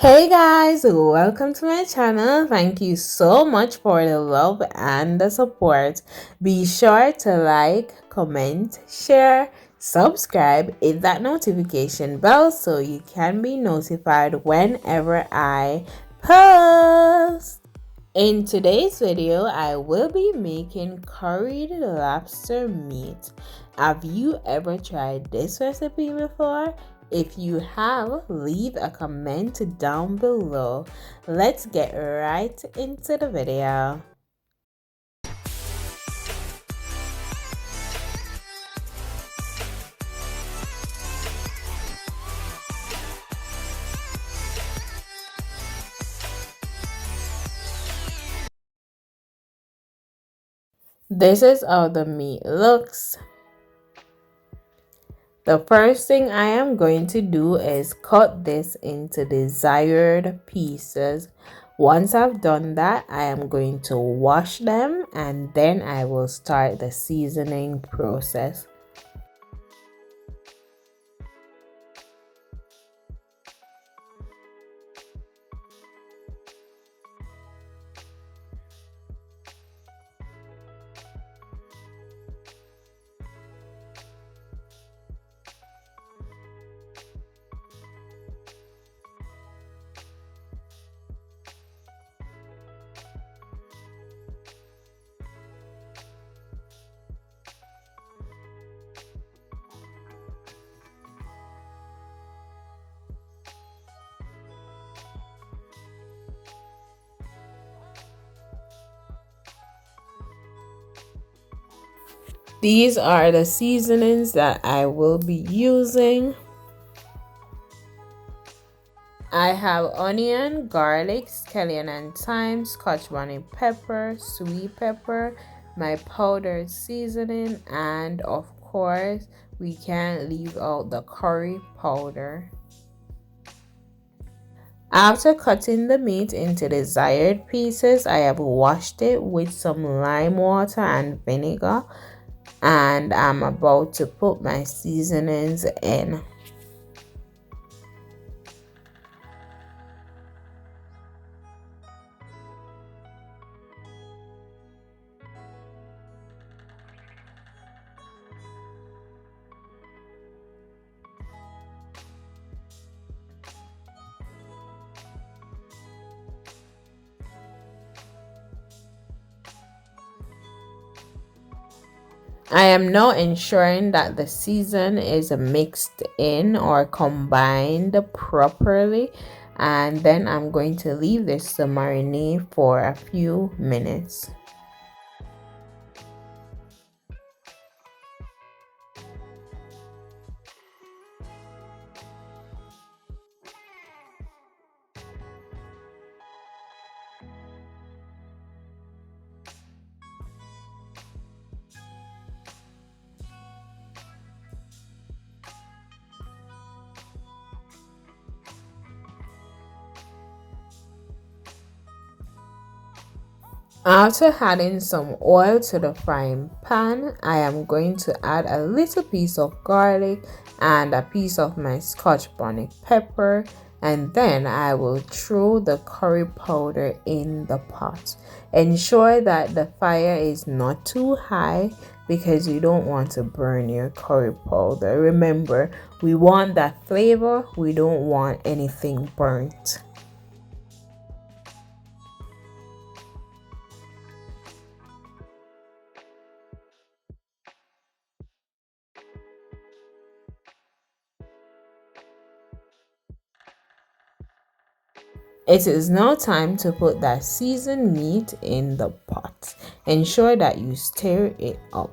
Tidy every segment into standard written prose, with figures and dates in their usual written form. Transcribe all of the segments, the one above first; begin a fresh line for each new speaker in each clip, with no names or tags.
Hey guys, welcome to my channel. Thank you so much for the love and the support. Be sure to like, comment, share, subscribe, hit that notification bell so you can be notified whenever I post. In today's video, I will be making curried lobster meat. Have you ever tried this recipe before? If you have, leave a comment down below. Let's get right into the video. This is how the meat looks. The first thing I am going to do is cut this into desired pieces. Once I've done that, I am going to wash them and then I will start the seasoning process. These are the seasonings that I will be using. I have onion, garlic, scallion and thyme, scotch bonnet pepper, sweet pepper, my powdered seasoning, and of course, we can't leave out the curry powder. After cutting the meat into desired pieces, I have washed it with some lime water and vinegar, and I'm about to put my seasonings in. I am now ensuring that the season is mixed in or combined properly, and then I'm going to leave this to marinate for a few minutes. After adding some oil to the frying pan, I am going to add a little piece of garlic and a piece of my scotch bonnet pepper, and then I will throw the curry powder in the pot. Ensure that the fire is not too high because you don't want to burn your curry powder. Remember, we want that flavor, we don't want anything burnt. It is now time to put that seasoned meat in the pot. Ensure that you stir it up.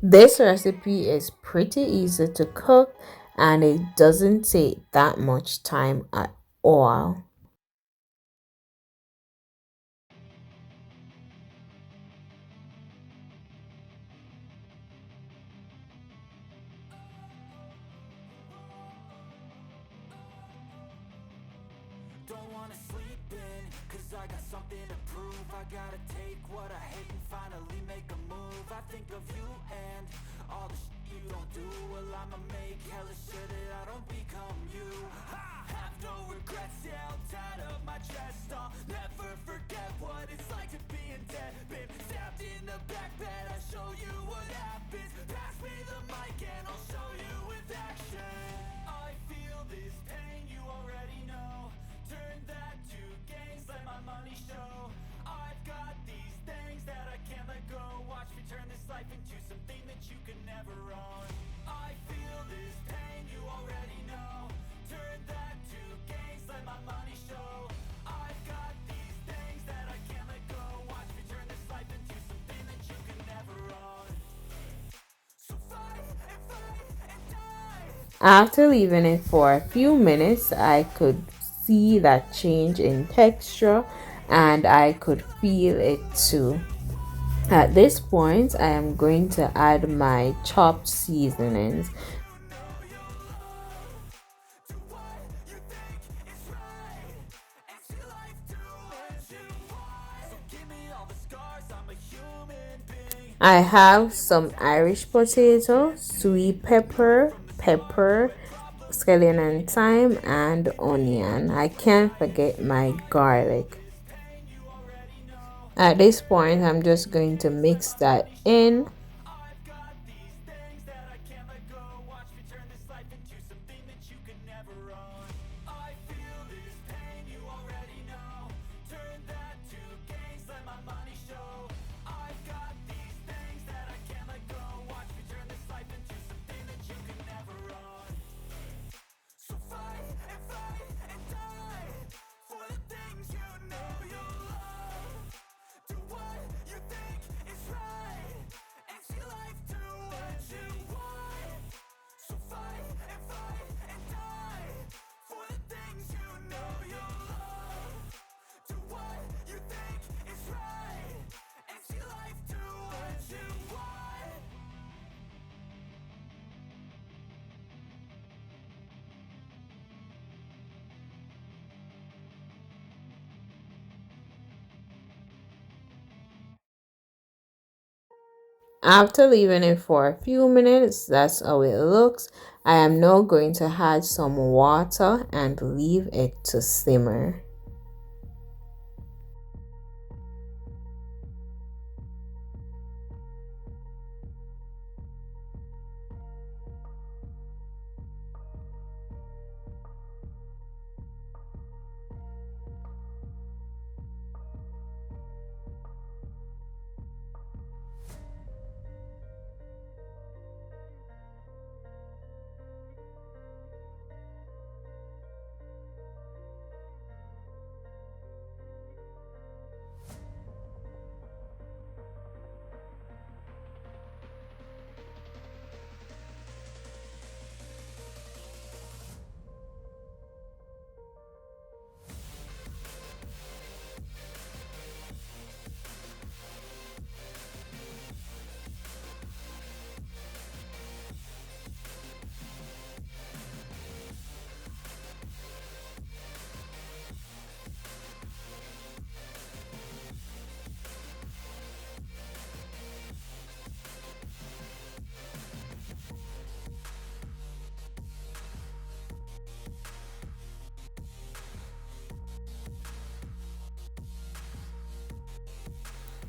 This recipe is pretty easy to cook and it doesn't take that much time at all.
don't wanna sleep in, cause I got something to prove. I gotta take what I hate and finally make a move. I think of you and all the shit you don't do. Well, I'ma make hella sure that I don't become you. I have no regrets, yeah, I'll tie up my chest. I'll never forget what it's like to be in debt. Been stabbed in the back bed, I'll show you what happens. Pass me the mic and I'll show you with action. I feel this pain, you already know. Turn that to gains, let my money show. I've got these things that I can't let go. Watch me turn this life into something that you can never own. I feel this pain, you already know. Turn that to gains, let my money show. I've got these things that I can't let go. Watch me turn this life into something that you can never own. So fight and die.
After leaving it for a few minutes, I could see that change in texture and I could feel it too. At this point, I am going to add my chopped seasonings. I have some Irish potato, sweet pepper, scallion and thyme, and onion. I can't forget my garlic. At this point, I'm just going to mix that in.
I've got these things that I can't let go. Watch me turn this life into something that you can never own. I feel this pain, you already know. Turn that to gains, let my money show. I've got these things that I can't let go. Watch me turn this life into something that you can never own. So fight and die for the things you know you love. Do what you think is right, and see life do what you want. So fight and die for the things you know you love. Do what you think is right, and see life do what you want.
After leaving it for a few minutes, that's how it looks. I am now going to add some water and leave it to simmer.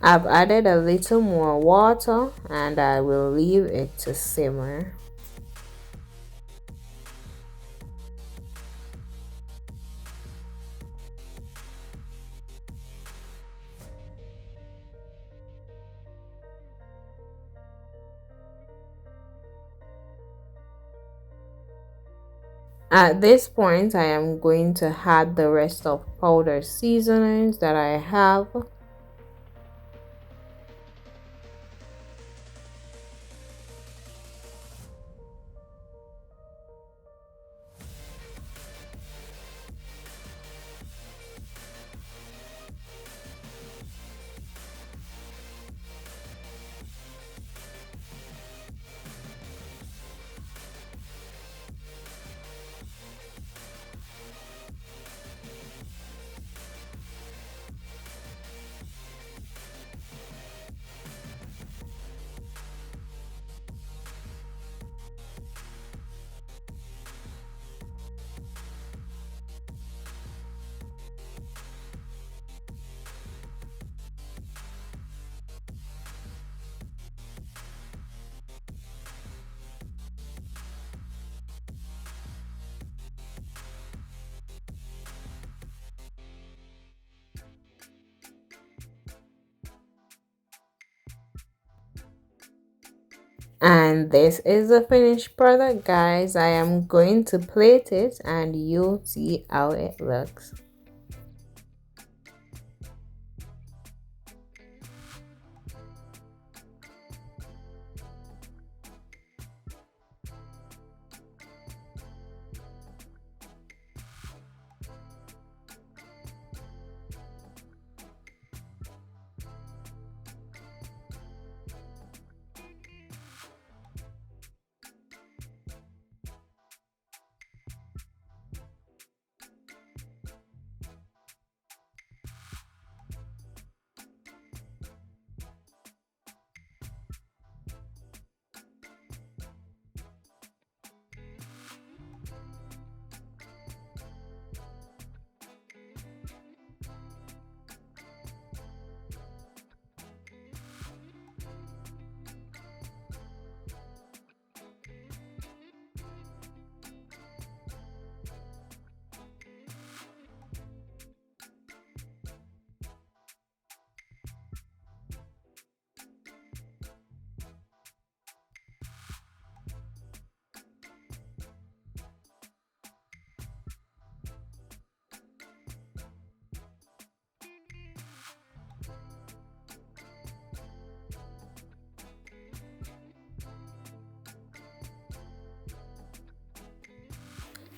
I've added a little more water and I will leave it to simmer. At this point, I am going to add the rest of powder seasonings that I have. And this is the finished product, guys. I am going to plate it and you'll see how it looks.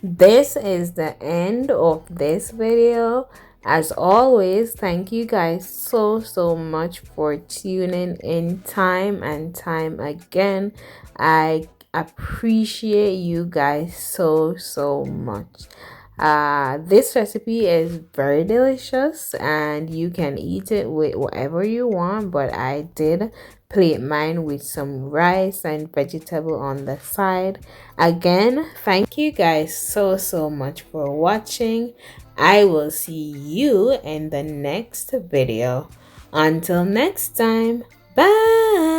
This is the end of this video. As always, thank you guys so much for tuning in time and time again. I appreciate you guys so much. This recipe is very delicious and you can eat it with whatever you want, but I did plate mine with some rice and vegetable on the side. Again, thank you guys so much for watching. I will see you in the next video. Until next time, bye.